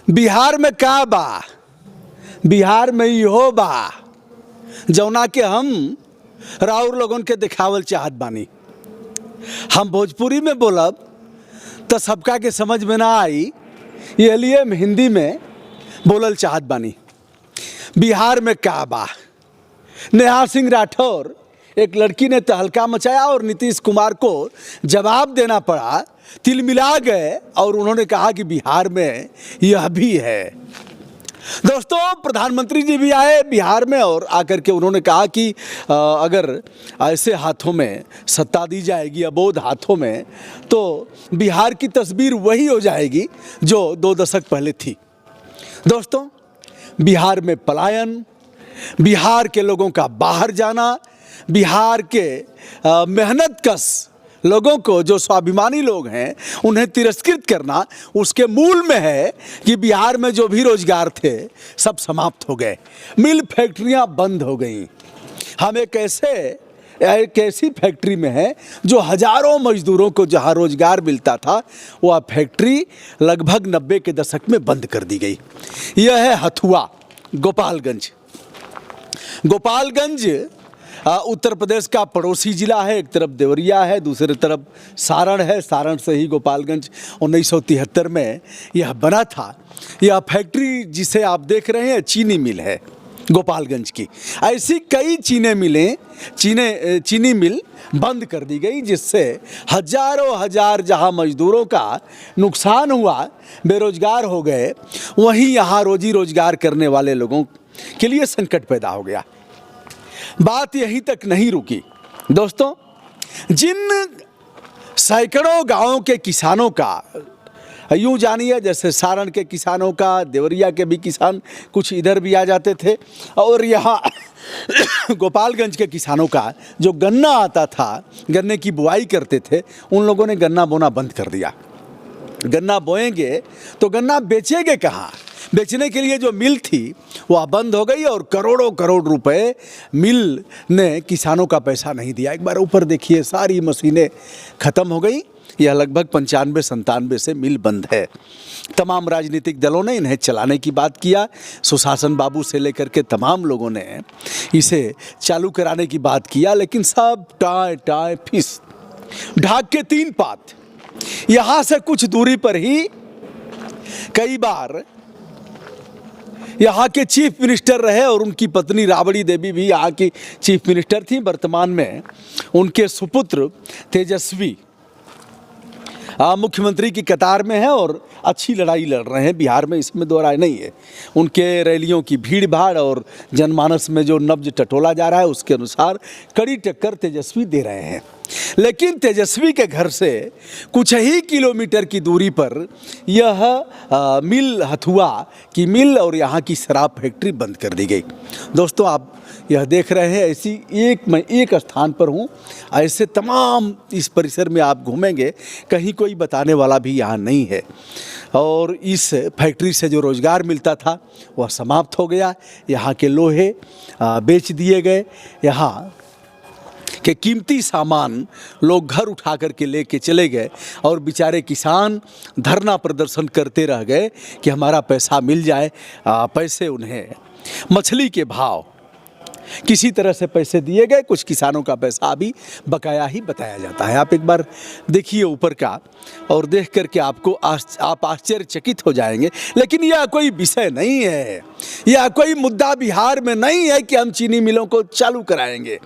बिहार में का बा, बिहार में इहो बा जौना के हम राउर लोगन के दिखावल चाहत बानी। हम भोजपुरी में बोलब तो सबका के समझ में ना आई, ये लिए हम हिंदी में बोलल चाहत बानी। बिहार में का बा। नेहा सिंह राठौर एक लड़की ने तहलका मचाया और नीतीश कुमार को जवाब देना पड़ा, तिलमिला गए और उन्होंने कहा कि बिहार में यह भी है। दोस्तों, प्रधानमंत्री जी भी आए बिहार में और आकर के उन्होंने कहा कि अगर ऐसे हाथों में सत्ता दी जाएगी, अबोध हाथों में, तो बिहार की तस्वीर वही हो जाएगी जो 2 दशक पहले थी। दोस्तों, बिहार में पलायन, बिहार के लोगों का बाहर जाना, बिहार के मेहनतकश लोगों को, जो स्वाभिमानी लोग हैं, उन्हें तिरस्कृत करना, उसके मूल में है कि बिहार में जो भी रोजगार थे सब समाप्त हो गए, मिल फैक्ट्रियां बंद हो गई। हम एक ऐसी फैक्ट्री में है जो हजारों मजदूरों को जहां रोजगार मिलता था, वह फैक्ट्री लगभग 90 के दशक में बंद कर दी गई। यह है हथुआ, गोपालगंज। गोपालगंज उत्तर प्रदेश का पड़ोसी जिला है। एक तरफ देवरिया है, दूसरी तरफ सारण है। सारण से ही गोपालगंज 1973 में यह बना था। यह फैक्ट्री जिसे आप देख रहे हैं चीनी मिल है गोपालगंज की। ऐसी कई चीनी मिल बंद कर दी गई, जिससे हजार जहां मजदूरों का नुकसान हुआ, बेरोजगार हो गए, वहीं यहाँ रोजी रोजगार करने वाले लोगों के लिए संकट पैदा हो गया। बात यहीं तक नहीं रुकी दोस्तों। जिन सैकड़ों गांवों के किसानों का, यूं जानिए जैसे सारण के किसानों का, देवरिया के भी किसान कुछ इधर भी आ जाते थे, और यहाँ गोपालगंज के किसानों का जो गन्ना आता था, गन्ने की बुआई करते थे, उन लोगों ने गन्ना बोना बंद कर दिया। गन्ना बोएंगे तो गन्ना बेचेंगे कहाँ? बेचने के लिए जो मिल थी वह बंद हो गई और करोड़ों रुपए मिल ने किसानों का पैसा नहीं दिया। एक बार ऊपर देखिए, सारी मशीनें ख़त्म हो गई। यह लगभग 95-97 से मिल बंद है। तमाम राजनीतिक दलों ने इन्हें चलाने की बात किया, सुशासन बाबू से लेकर के तमाम लोगों ने इसे चालू कराने की बात किया, लेकिन सब टाए फिस, ढाक के 3 पात। यहाँ से कुछ दूरी पर ही कई बार यहाँ के चीफ मिनिस्टर रहे और उनकी पत्नी राबड़ी देवी भी यहाँ की चीफ मिनिस्टर थी। वर्तमान में उनके सुपुत्र तेजस्वी मुख्यमंत्री की कतार में है और अच्छी लड़ाई लड़ रहे हैं बिहार में, इसमें दो राय नहीं है। उनके रैलियों की भीड़ भाड़ और जनमानस में जो नब्ज टटोला जा रहा है, उसके अनुसार कड़ी टक्कर तेजस्वी दे रहे हैं। लेकिन तेजस्वी के घर से कुछ ही किलोमीटर की दूरी पर यह मिल, हथुआ की मिल और यहाँ की शराब फैक्ट्री बंद कर दी गई। दोस्तों, आप यह देख रहे हैं, ऐसी मैं एक स्थान पर हूँ, ऐसे तमाम इस परिसर में आप घूमेंगे, कहीं कोई बताने वाला भी यहाँ नहीं है। और इस फैक्ट्री से जो रोज़गार मिलता था वह समाप्त हो गया। यहाँ के लोहे बेच दिए गए, यहाँ के कीमती सामान लोग घर उठा कर के लेके चले गए और बेचारे किसान धरना प्रदर्शन करते रह गए कि हमारा पैसा मिल जाए। पैसे उन्हें मछली के भाव किसी तरह से पैसे दिए गए। कुछ किसानों का पैसा अभी बकाया ही बताया जाता है। आप एक बार देखिए ऊपर का और देख करके आप आश्चर्यचकित हो जाएंगे। लेकिन यह कोई विषय नहीं है, यह कोई मुद्दा बिहार में नहीं है कि हम चीनी मिलों को चालू कराएंगे।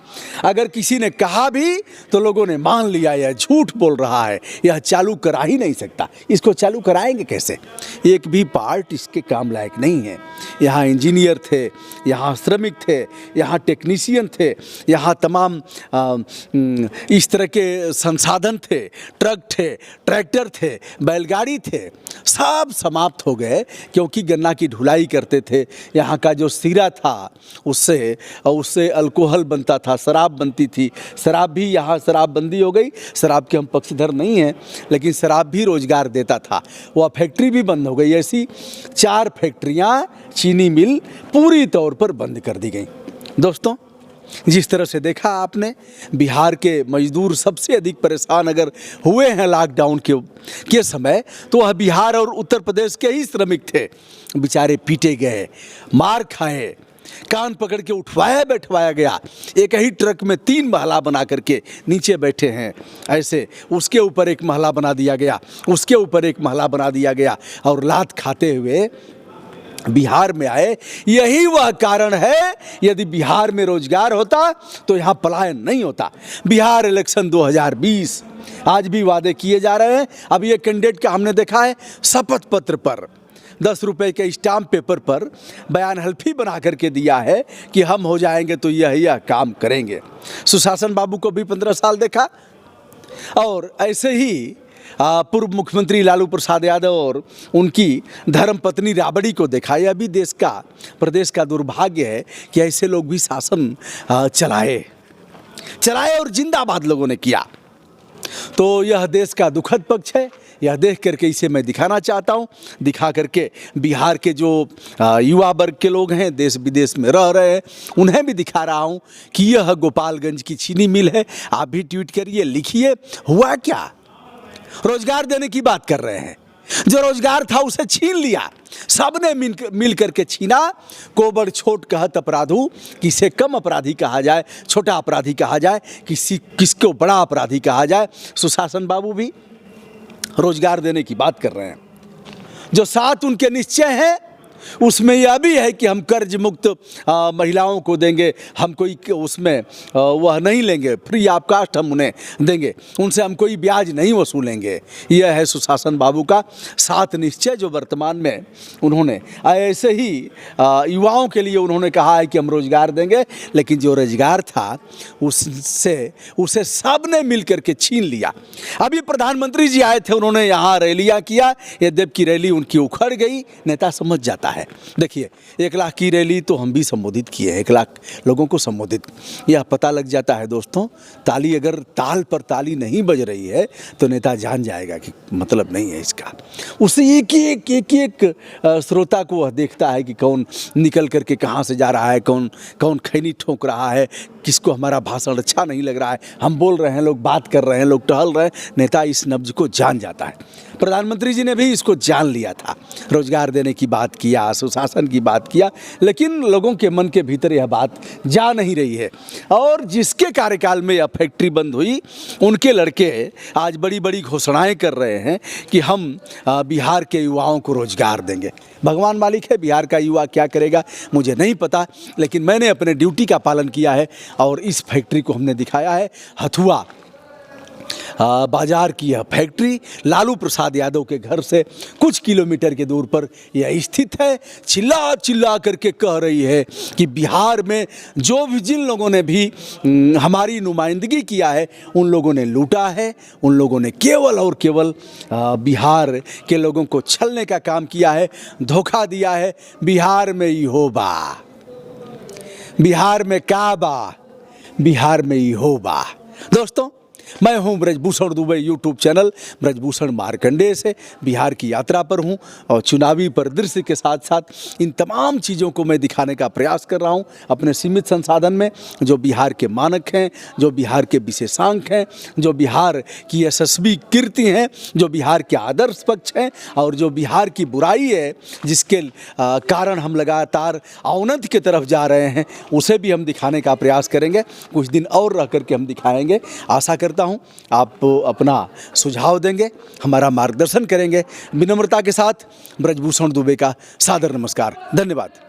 अगर किसी ने कहा भी तो लोगों ने मान लिया यह झूठ बोल रहा है, यह चालू करा ही नहीं सकता। इसको चालू कराएंगे कैसे? एक भी पार्ट इसके काम लायक नहीं है। यहाँ इंजीनियर थे, यहाँ श्रमिक थे, यहाँ टेक्नीशियन थे, यहाँ तमाम इस तरह के संसाधन थे, ट्रक थे, ट्रैक्टर थे, बैलगाड़ी थे, सब समाप्त हो गए क्योंकि गन्ना की ढुलाई करते थे। यहाँ का जो सीरा था उससे अल्कोहल बनता था, शराब बनती थी। शराब भी यहाँ शराबबंदी हो गई। शराब के हम पक्षधर नहीं हैं, लेकिन शराब भी रोजगार देता था, वह फैक्ट्री भी बंद हो गई। ऐसी 4 फैक्ट्रियाँ, चीनी मिल पूरी तौर पर बंद कर दी गई। दोस्तों, जिस तरह से देखा आपने, बिहार के मजदूर सबसे अधिक परेशान अगर हुए हैं लॉकडाउन के समय, तो वह बिहार और उत्तर प्रदेश के ही श्रमिक थे। बेचारे पीटे गए, मार खाए, कान पकड़ के उठवाया बैठवाया गया, एक ही ट्रक में 3 महला बना करके नीचे बैठे हैं, ऐसे उसके ऊपर एक महला बना दिया गया, उसके ऊपर एक महला बना दिया गया, और लात खाते हुए बिहार में आए। यही वह कारण है, यदि बिहार में रोजगार होता तो यहाँ पलायन नहीं होता। बिहार इलेक्शन 2020 आज भी वादे किए जा रहे हैं। अब ये कैंडिडेट का हमने देखा है शपथ पत्र पर 10 रुपए के स्टाम्प पेपर पर बयान हल्फी बना करके दिया है कि हम हो जाएंगे तो यह काम करेंगे। सुशासन बाबू को भी 15 साल देखा, और ऐसे ही पूर्व मुख्यमंत्री लालू प्रसाद यादव और उनकी धर्मपत्नी राबड़ी को देखा। यह भी प्रदेश का दुर्भाग्य है कि ऐसे लोग भी शासन चलाए और जिंदाबाद लोगों ने किया। तो यह देश का दुखद पक्ष है। यह देख करके इसे मैं दिखाना चाहता हूँ, दिखा करके बिहार के जो युवा वर्ग के लोग हैं, देश विदेश में रह रहे हैं, उन्हें भी दिखा रहा हूँ कि यह गोपालगंज की चीनी मिल है। आप भी ट्वीट करिए, लिखिए, हुआ क्या। रोजगार देने की बात कर रहे हैं, जो रोजगार था उसे छीन लिया, सबने मिल करके छीना। कोबड़ छोट कहत अपराधू, किसे कम अपराधी कहा जाए, छोटा अपराधी कहा जाए, किसको बड़ा अपराधी कहा जाए। सुशासन बाबू भी रोजगार देने की बात कर रहे हैं। जो 7 उनके निश्चय हैं उसमें यह भी है कि हम कर्ज मुक्त महिलाओं को देंगे, हम कोई उसमें वह नहीं लेंगे, फ्री ऑफ कास्ट हम उन्हें देंगे, उनसे हम कोई ब्याज नहीं वसूलेंगे। यह है सुशासन बाबू का 7 निश्चय, जो वर्तमान में उन्होंने ऐसे ही युवाओं के लिए उन्होंने कहा है कि हम रोजगार देंगे, लेकिन जो रोजगार था उसे सब ने मिल करके छीन लिया। अभी प्रधानमंत्री जी आए थे, उन्होंने यहाँ रैलियाँ किया, यद्यपि रैली उनकी उखड़ गई, नेता समझ जाता है। देखिए 1 लाख की रैली तो हम भी संबोधित किए हैं, 1 लाख लोगों को संबोधित, यह पता लग जाता है दोस्तों। ताली अगर ताल पर ताली नहीं बज रही है तो नेता जान जाएगा कि मतलब नहीं है इसका। उसे एक श्रोता को वह देखता है कि कौन निकल करके कहाँ से जा रहा है, कौन खैनी ठोक रहा है, किसको हमारा भाषण अच्छा नहीं लग रहा है, हम बोल रहे हैं, लोग बात कर रहे हैं, लोग टहल रहे हैं। नेता इस नब्ज को जान जाता है। प्रधानमंत्री जी ने भी इसको जान लिया था, रोजगार देने की बात किया, सुशासन की बात किया, लेकिन लोगों के मन के भीतर यह बात जा नहीं रही है। और जिसके कार्यकाल में यह फैक्ट्री बंद हुई, उनके लड़के आज बड़ी बड़ी घोषणाएं कर रहे हैं कि हम बिहार के युवाओं को रोजगार देंगे। भगवान मालिक है, बिहार का युवा क्या करेगा मुझे नहीं पता, लेकिन मैंने अपने ड्यूटी का पालन किया है और इस फैक्ट्री को हमने दिखाया है। हथुआ बाजार की यह फैक्ट्री लालू प्रसाद यादव के घर से कुछ किलोमीटर के दूर पर यह स्थित है। चिल्ला करके कह रही है कि बिहार में जिन लोगों ने भी हमारी नुमाइंदगी किया है, उन लोगों ने लूटा है, उन लोगों ने केवल और केवल बिहार के लोगों को छलने का काम किया है, धोखा दिया है। बिहार में इहोबा, बिहार में काबा, बिहार में इहोबा। दोस्तों, मैं हूं ब्रजभूषण दुबे, यूट्यूब चैनल ब्रजभूषण मार्कंडेय से बिहार की यात्रा पर हूं और चुनावी परिदृश्य के साथ साथ इन तमाम चीज़ों को मैं दिखाने का प्रयास कर रहा हूं अपने सीमित संसाधन में। जो बिहार के मानक हैं, जो बिहार के विशेषांक हैं, जो बिहार की यशस्वी कीर्ति हैं, जो बिहार के आदर्श पक्ष हैं और जो बिहार की बुराई है जिसके कारण हम लगातार अवनति की तरफ जा रहे हैं, उसे भी हम दिखाने का प्रयास करेंगे। कुछ दिन और रह करके हम दिखाएंगे। आशा करता हूं आप अपना सुझाव देंगे, हमारा मार्गदर्शन करेंगे। विनम्रता के साथ ब्रजभूषण दुबे का सादर नमस्कार। धन्यवाद।